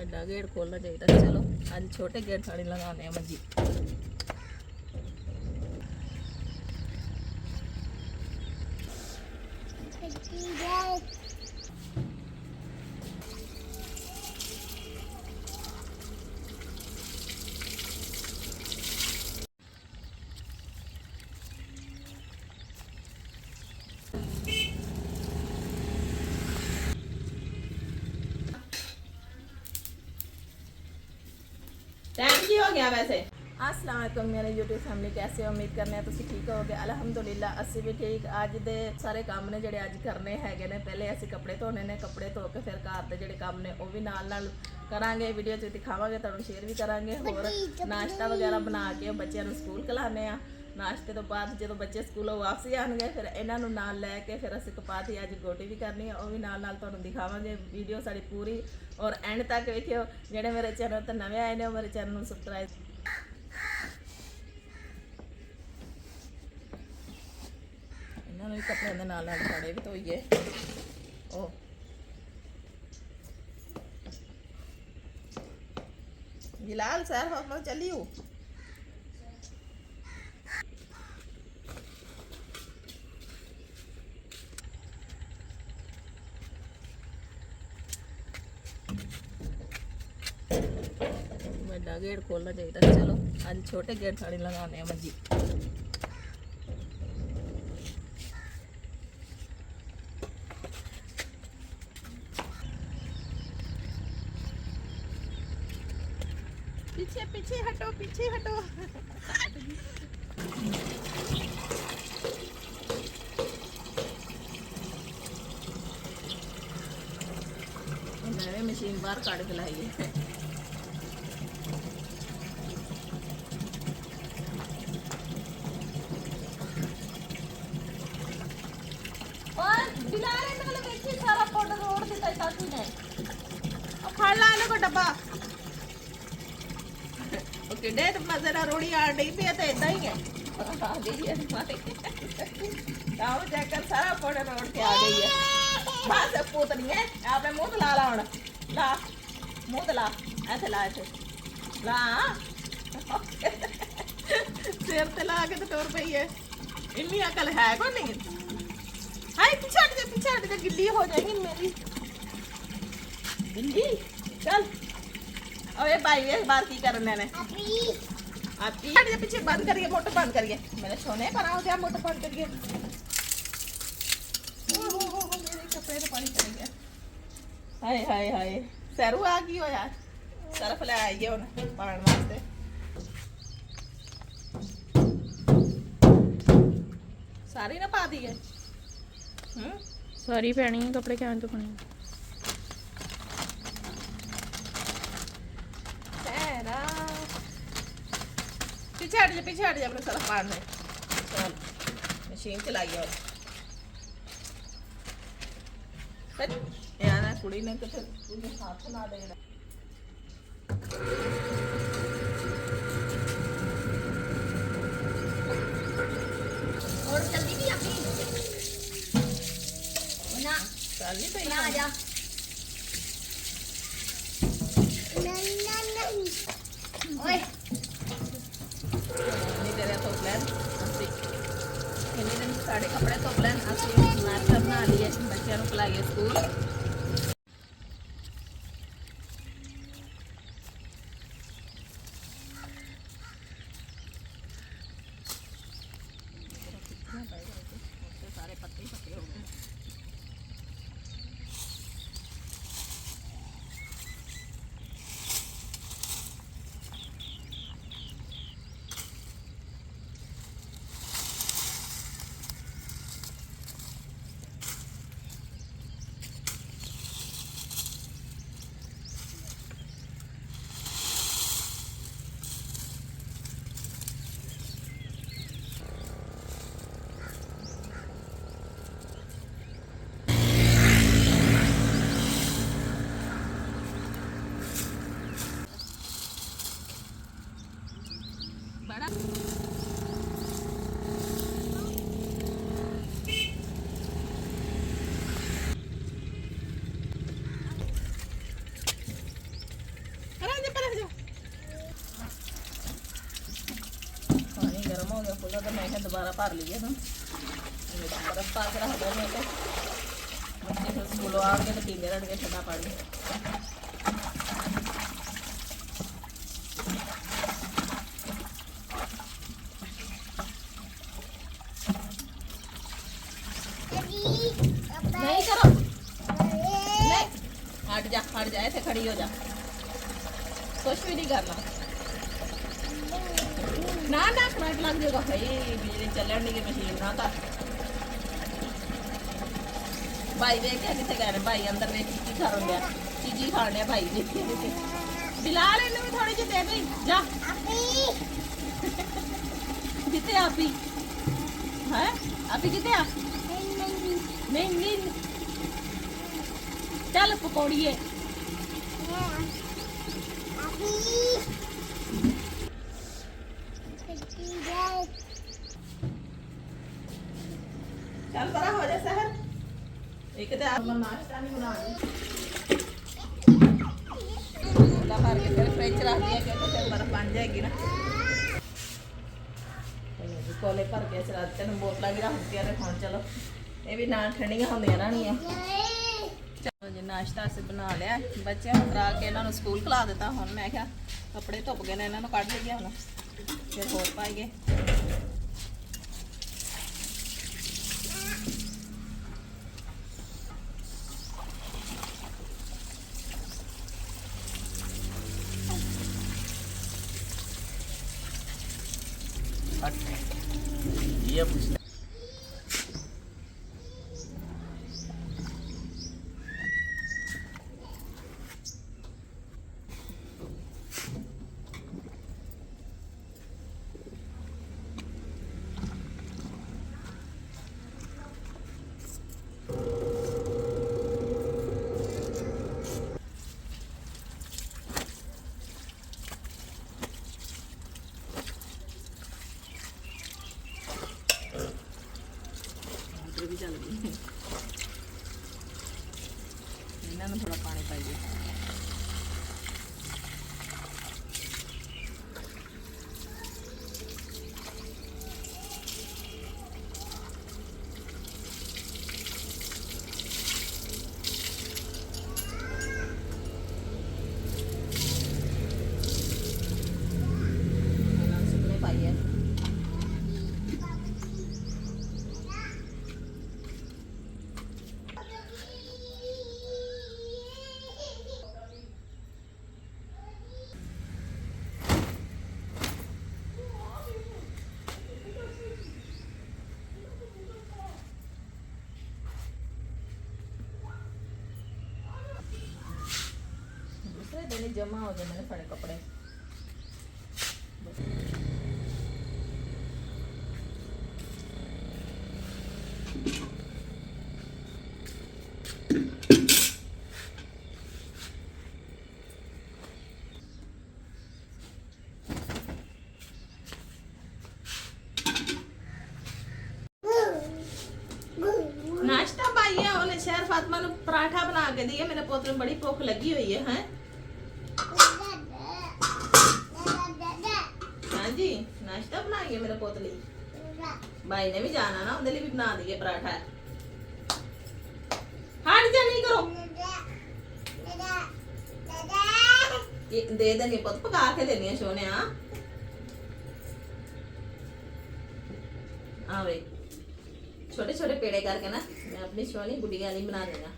ਵੱਡਾ ਗੇਟ ਖੋਲਣਾ ਚਾਹੀਦਾ। ਚਲੋ ਅੱਜ ਛੋਟੇ ਗੇਟ ਥਾਣੀ ਲਗਾਉਂਦੇ ਆ ਮੰਜੀ। टाइम की हो गया वैसे। अस्सलाम वालेकुम मेरे यूट्यूब फैमिली, कैसे हो? उम्मीद करने तुसी ठीक होगे। अलहमदुलिल्लाह असी भी ठीक। अज दे सारे काम ने जिहड़े अज करने हैगे ने। पहले असी कपड़े धोने ने, कपड़े धो के फिर घर दे जिहड़े काम ने वो भी नाल करांगे, वीडियो च दिखावांगे, तुहानूं शेयर भी करांगे। होर नाश्ता वगैरह बना के बच्चों नूं स्कूल घलाने आ। नाश्ते तो बाद जो बच्चे स्कूलों वापसी आएंगे फिर इन्हों नाल लैके फिर असी कपाती अज गोटी भी करनी है, वो भी नाल तुहानूं दिखावांगे। वीडियो साड़ी पूरी और एंड तक वेखियो। जिहड़े मेरे चैनल ते नवे आए ने मेरे चैनल नूं सबसक्राइब। इन्होंने भी कपड़े के नाल साड़े भी धोइए। ओ बिलाल सैर होटल चलियो। ਵੱਡਾ ਗੇਟ ਖੋਲਣਾ ਚਾਹੀਦਾ। ਚਲੋ ਅੱਜ ਛੋਟੇ ਗੇਟ ਥਾਣੀ ਲਗਾਉਂਦੇ ਆ ਮੰਜੀ। पीछे पीछे हटो, पीछे हटो। मैं मशीन बाहर काट के लाई है। और बिलारे मतलब एक ही सारा पाउडर रोड देता चाची ने। अब खा ला इनको डब्बा। ओके डेट मजेदार रोड़ी आ रही भी है तो इतना ही है। आ गई है हमारी काम जाकर सारा पाउडर रोड के आ गई है। बस पोतनी है आपने मुंह ला ला हुन ला मुंह ला ऐसे ला ऐसे ला सिर ते ला के तो टुर पई है। इन्नी अकल है को नहीं। हाय पीछे हट जा गिल्ली हो जाएगी मेरी बिल्ली। चल अरे भाई ये बार की करने ने आपकी हट जा पीछे। बंद करिए मोटर बंद करिए। मेरे सोने पर आओ क्या मोटर बंद करिए। मेरे कपड़े तो पानी चले गया। हाय हाय हाय सरू आ गई हो यार। सर्फ ले आई है हुन पानी वास्ते। सारी ना पा दी है। सारी पैनी है कपड़े क्या तो पानी। पीछे हट जा अपने सर्फ पाने। चल मशीन चलाई और यार कुड़ी ने तो फिर तुझे हाथ ना देना। और जल्दी भी अपनी ना चल नहीं पई ना आ जा ओए नहीं तेरे तो प्लान असि इन्हीं दिन साढ़े कपड़े तो प्लान असि नाश्ता बना लिए बच्चों को खिलाइए स्कूल। सारे पत्ते पत्ते हो गए। ਮੈਂ ਕਿਹਾ ਦੁਬਾਰਾ ਭਰ ਲਈਏ ਨਾ ਬਰਫ਼ ਪਾ ਕੇ ਰੱਖ ਦਿੰਦੇ ਤੇ ਬੱਚੇ ਫਿਰ ਸਕੂਲੋਂ ਆਉਣਗੇ ਤੇ ਪੀਂਦੇ ਰਹਿਣਗੇ ਠੰਡਾ ਪਾਣੀ। नहीं करो नहीं, हट जा ऐसे खड़ी हो जा, कुछ भी नहीं करना ना ना करंट लग जाएगा भाई, बिजली चलन नहीं की मशीन ना था। भाई देख क्या कितने कह रहे भाई अंदर में चीजी खा रहा चीजी खा रहे भाई देख बिलाल इन्हें भी थोड़ी जी दे दे जा कितने आप ही है आप ही कितने आ नहीं नहीं चल पकौड़िए चल बड़ा हो जा शहर एक तो आप नाश्ता नहीं बना भर के फिर फ्रिज रख दिया क्योंकि फिर बर्फ बन जाएगी ना। कोले भर के इस रात तेन बोतल भी रख दिया खान चलो ये भी ना ठंडियां होंदियां रहनियां। चलो जी नाश्ता अस बना लिया बच्चे करा के इन्होंने स्कूल खिला दिता। हुण मैं क्या कपड़े धुप गए ने इन्होंने कढ़ लईए हुण फिर होर पाईए। ये पूछना भी चल गई इन्होंने थोड़ा पानी पाइए। पाइए दिन जमा हो जाए सारे कपड़े। नाश्ता पाइए उन्हें शहर फातिमा ने पराठा बना के दिए। मेरे पोते में बड़ी भूख लगी हुई है हैं। हाँ जी नाश्ता बनाइए मेरे पोतली भाई ने भी जाना ना उनके लिए भी बना दिए पराठा। हट जा नहीं करो ये दे देंगे पुत पका के देनी सोने। हाँ भाई छोटे छोटे पेड़े करके ना मैं अपनी सोनी गुड़िया नहीं बना देगा।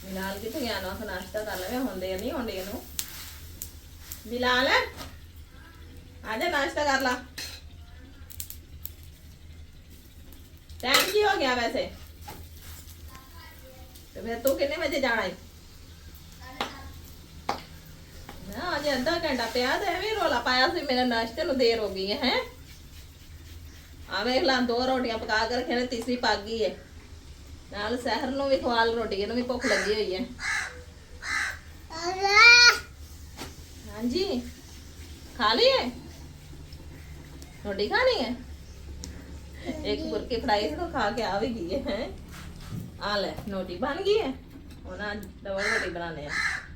बिलाल कितने गया ना नाश्ता कर ले होंदे नहीं होंदे इनू बिलाल आजा नाश्ता कर ला। टाइम की हो गया वैसे तो फिर तू कितने बजे जाना है ना अजे अद्धा घंटा पिया तो भी रोला पाया सी मेरे नाश्ते में देर हो गई है। आ वेख ला 2 रोटियां पका कर रखे तीसरी पक गई है नाल सहर नु भी खवाल रोटी इन्हू भी भुख लगी हुई है। हाँ जी खा लिए रोटी खानी है एक फुल्की फ्राई तो खा के आ भी गई है आ ले रोटी बन गई है और आज डबल रोटी बनाने हैं